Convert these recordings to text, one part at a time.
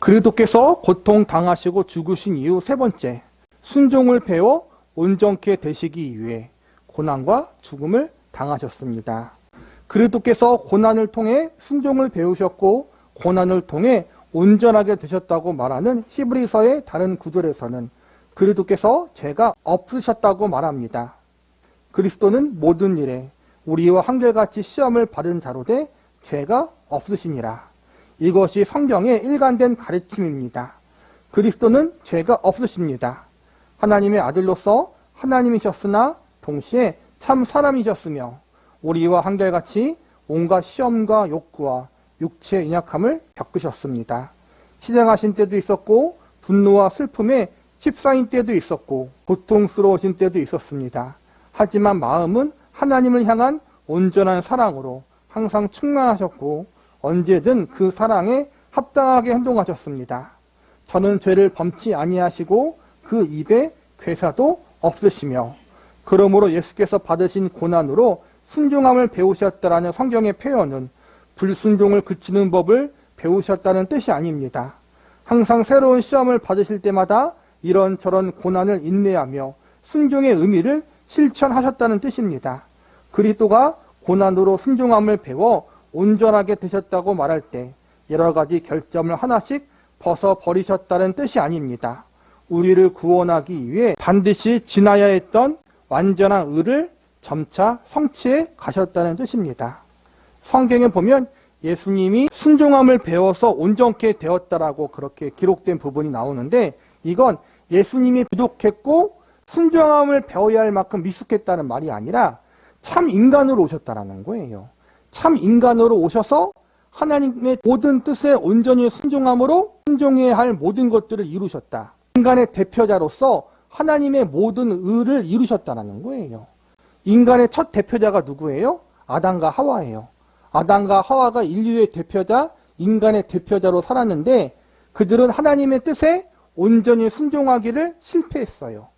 그리스도께서 고통당하시고 죽으신 이후 세 번째, 순종을 배워 온전케 되시기 위해 고난과 죽음을 당하셨습니다. 그리스도께서 고난을 통해 순종을 배우셨고 고난을 통해 온전하게 되셨다고 말하는 히브리서의 다른 구절에서는 그리스도께서 죄가 없으셨다고 말합니다. 그리스도는 모든 일에 우리와 한결같이 시험을 받은 자로 돼 죄가 없으시니라. 이것이 성경의 일관된 가르침입니다. 그리스도는 죄가 없으십니다. 하나님의 아들로서 하나님이셨으나 동시에 참 사람이셨으며 우리와 한결같이 온갖 시험과 욕구와 육체의 연약함을 겪으셨습니다. 시장하신 때도 있었고 분노와 슬픔에 휩싸인 때도 있었고 고통스러우신 때도 있었습니다. 하지만 마음은 하나님을 향한 온전한 사랑으로 항상 충만하셨고 언제든 그 사랑에 합당하게 행동하셨습니다. 저는 죄를 범치 아니하시고 그 입에 괴사도 없으시며 그러므로 예수께서 받으신 고난으로 순종함을 배우셨다라는 성경의 표현은 불순종을 그치는 법을 배우셨다는 뜻이 아닙니다. 항상 새로운 시험을 받으실 때마다 이런저런 고난을 인내하며 순종의 의미를 실천하셨다는 뜻입니다. 그리스도가 고난으로 순종함을 배워 온전하게 되셨다고 말할 때 여러 가지 결점을 하나씩 벗어버리셨다는 뜻이 아닙니다. 우리를 구원하기 위해 반드시 지나야 했던 완전한 의를 점차 성취해 가셨다는 뜻입니다. 성경에 보면 예수님이 순종함을 배워서 온전케 되었다라고 그렇게 기록된 부분이 나오는데 이건 예수님이 부족했고 순종함을 배워야 할 만큼 미숙했다는 말이 아니라 참 인간으로 오셨다라는 거예요. 참 인간으로 오셔서 하나님의 모든 뜻에 온전히 순종함으로 순종해야 할 모든 것들을 이루셨다. 인간의 대표자로서 하나님의 모든 의를 이루셨다는 거예요. 인간의 첫 대표자가 누구예요? 아담과 하와예요. 아담과 하와가 인류의 대표자, 인간의 대표자로 살았는데 그들은 하나님의 뜻에 온전히 순종하기를 실패했어요.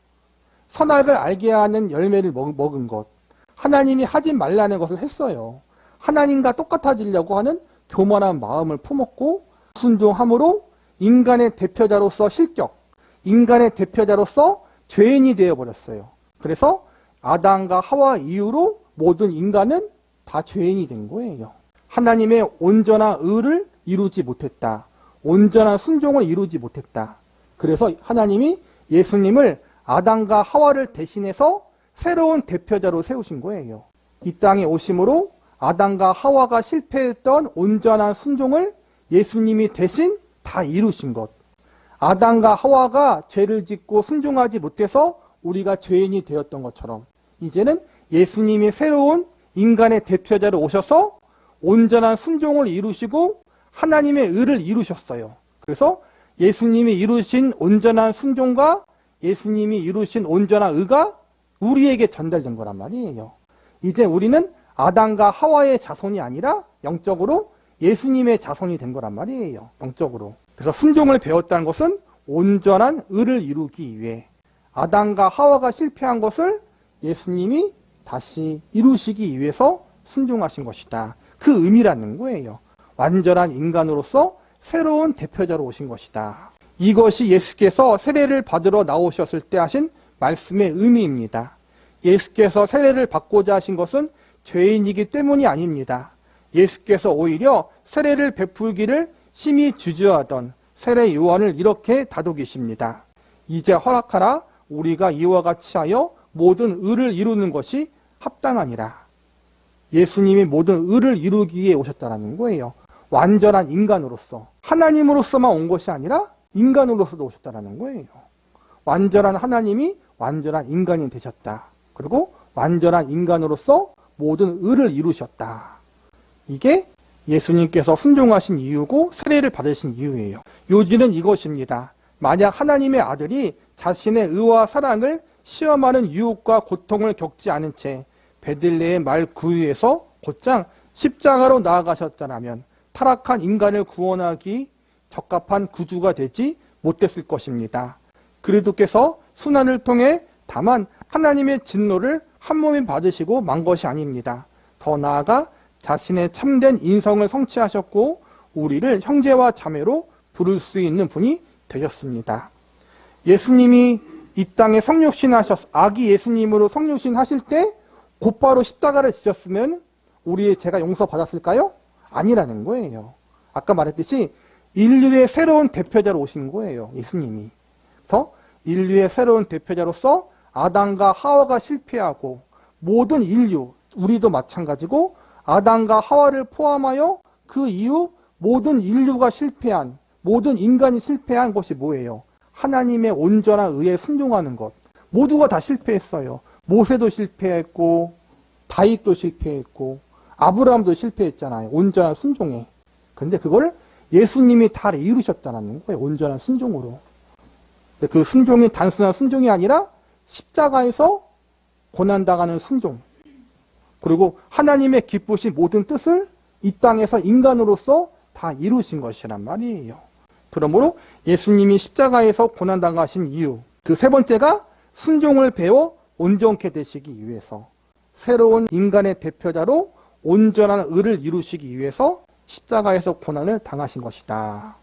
선악을 알게 하는 열매를 먹은 것, 하나님이 하지 말라는 것을 했어요. 하나님과 똑같아지려고 하는 교만한 마음을 품었고 순종함으로 인간의 대표자로서 실격, 인간의 대표자로서 죄인이 되어버렸어요. 그래서 아담과 하와 이후로 모든 인간은 다 죄인이 된 거예요. 하나님의 온전한 의를 이루지 못했다. 온전한 순종을 이루지 못했다. 그래서 하나님이 예수님을 아담과 하와를 대신해서 새로운 대표자로 세우신 거예요. 이 땅에 오심으로 아담과 하와가 실패했던 온전한 순종을 예수님이 대신 다 이루신 것. 아담과 하와가 죄를 짓고 순종하지 못해서 우리가 죄인이 되었던 것처럼 이제는 예수님이 새로운 인간의 대표자로 오셔서 온전한 순종을 이루시고 하나님의 의를 이루셨어요. 그래서 예수님이 이루신 온전한 순종과 예수님이 이루신 온전한 의가 우리에게 전달된 거란 말이에요. 이제 우리는 아담과 하와의 자손이 아니라 영적으로 예수님의 자손이 된 거란 말이에요. 영적으로. 그래서 순종을 배웠다는 것은 온전한 의를 이루기 위해 아담과 하와가 실패한 것을 예수님이 다시 이루시기 위해서 순종하신 것이다. 그 의미라는 거예요. 완전한 인간으로서 새로운 대표자로 오신 것이다. 이것이 예수께서 세례를 받으러 나오셨을 때 하신 말씀의 의미입니다. 예수께서 세례를 받고자 하신 것은 죄인이기 때문이 아닙니다. 예수께서 오히려 세례를 베풀기를 심히 주저하던 세례 요한을 이렇게 다독이십니다. 이제 허락하라. 우리가 이와 같이 하여 모든 의를 이루는 것이 합당하니라. 예수님이 모든 의를 이루기 위해 오셨다는 거예요. 완전한 인간으로서. 하나님으로서만 온 것이 아니라 인간으로서도 오셨다는 거예요. 완전한 하나님이 완전한 인간이 되셨다. 그리고 완전한 인간으로서 모든 의를 이루셨다. 이게 예수님께서 순종하신 이유고 세례를 받으신 이유예요. 요지는 이것입니다. 만약 하나님의 아들이 자신의 의와 사랑을 시험하는 유혹과 고통을 겪지 않은 채 베들레헴 말 구유에서 곧장 십자가로 나아가셨다면 타락한 인간을 구원하기 적합한 구주가 되지 못했을 것입니다. 그리스도께서 순환을 통해 다만 하나님의 진노를 한 몸에 받으시고 만 것이 아닙니다. 더 나아가 자신의 참된 인성을 성취하셨고 우리를 형제와 자매로 부를 수 있는 분이 되셨습니다. 예수님이 이 땅에 아기 예수님으로 성육신 하실 때 곧바로 십자가를 지셨으면 우리의 죄가 용서받았을까요? 아니라는 거예요. 아까 말했듯이 인류의 새로운 대표자로 오신 거예요. 예수님이. 그래서 인류의 새로운 대표자로서 아담과 하와가 실패하고 모든 인류, 우리도 마찬가지고 아담과 하와를 포함하여 그 이후 모든 인류가 실패한, 모든 인간이 실패한 것이 뭐예요? 하나님의 온전한 의에 순종하는 것. 모두가 다 실패했어요. 모세도 실패했고 다윗도 실패했고 아브라함도 실패했잖아요. 온전한 순종에. 근데 그걸 예수님이 다 이루셨다는 거예요. 온전한 순종으로. 근데 그 순종이 단순한 순종이 아니라 십자가에서 고난당하는 순종. 그리고 하나님의 기쁘신 모든 뜻을 이 땅에서 인간으로서 다 이루신 것이란 말이에요. 그러므로 예수님이 십자가에서 고난당하신 이유. 그 세 번째가 순종을 배워 온전케 되시기 위해서. 새로운 인간의 대표자로 온전한 의를 이루시기 위해서 십자가에서 고난을 당하신 것이다.